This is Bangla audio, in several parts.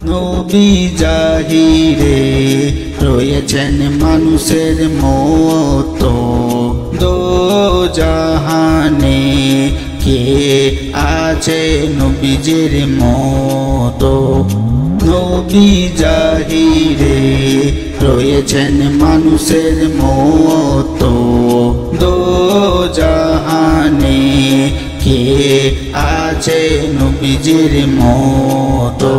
নবী জাহিরে রয়েছেন মানুষের মতো দো জাহানে কে আছে নবীজির মতো নবী জাহিরে রয়েছেন মানুষের মতো দো জাহানে কে আছে নবীজির মতো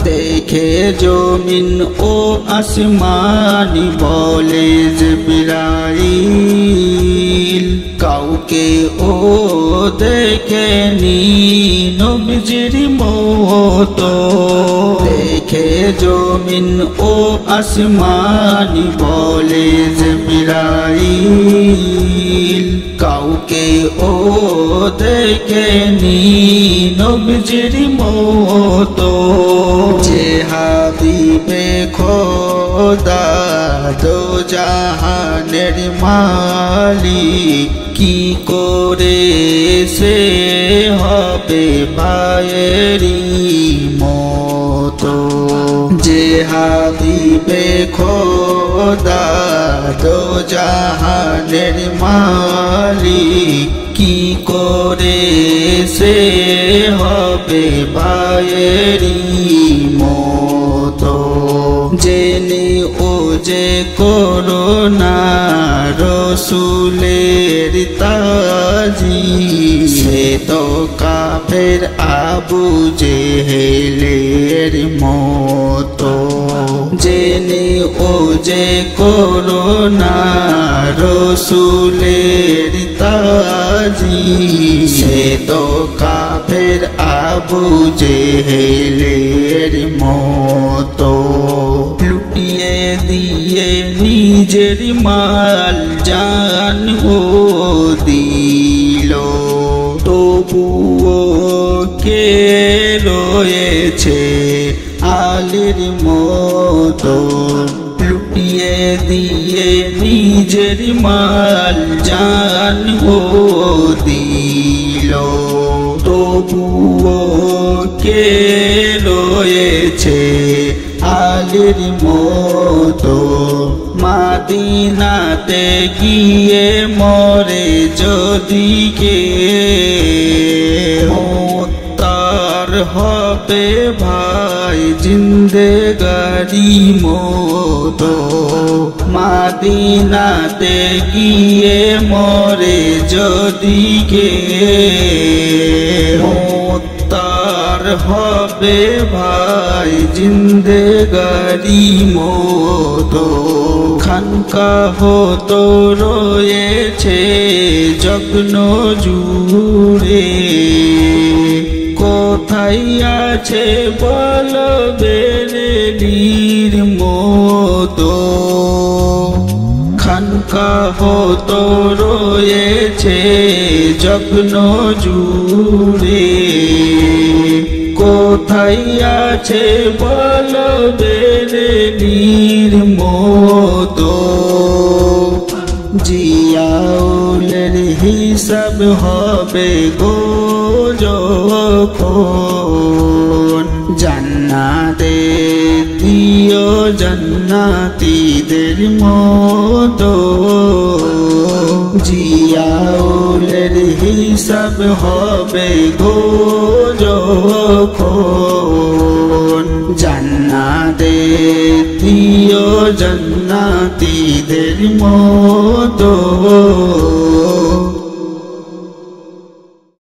দেখে জমিন ও আসমানি বলে জিবরাইল কাউকে ও দেখেনি নবীজির মতো দেখে জমিন ও আসমানি বলে জিবরাইল কাউকে ও দেখেনি নবীজির মতো যে হাবিবে খোদা দো জাহানের মালিক কি করে সে হবে ভাইয়েরই মতো যে হাবিবে খোদা দো জাহানের মালিক কি করে সে হবে ভাইয়েরই মতো জেনে ও যে করোনা রসুলের তাজি সে তো কাফের আবু জেহেলের মতো জেনে ও যে করোনা রসুলের তাজি সে তো কাফের আবু জেহেলের মতো লুটিয়ে দিয়ে নিজের মাল জান ও দিল তবুও কে রয়েছে আলীর মতো লুটিয়ে দিয়ে নিজের মাল জান ও দিল তবুও কে রয়েছে আলীর মতো মদিনাতে গিয়ে মরে যদি কে তার হবে ভাই জিন্দেগারি মতো মদিনাতে গিয়ে মরে যদি কে তার হবে ভাই জিন্দেগারি মতো খানকাহ তো রয়েছে যজ্ঞ জুড়ে কোথায় আছে বলবে নীর মতো খানকাহ তো রয়েছে যজ্ঞ জুড়ে কোথায় আছে বলবে নীর মতো জিয়াউলের হিসাব হবে গো যখন জান্নাতে দিও জান্নাতীদের মতো জিয়াউলের হিসাব হবে গো যখন জান্নাতে দিও জান্নাতীদের মতো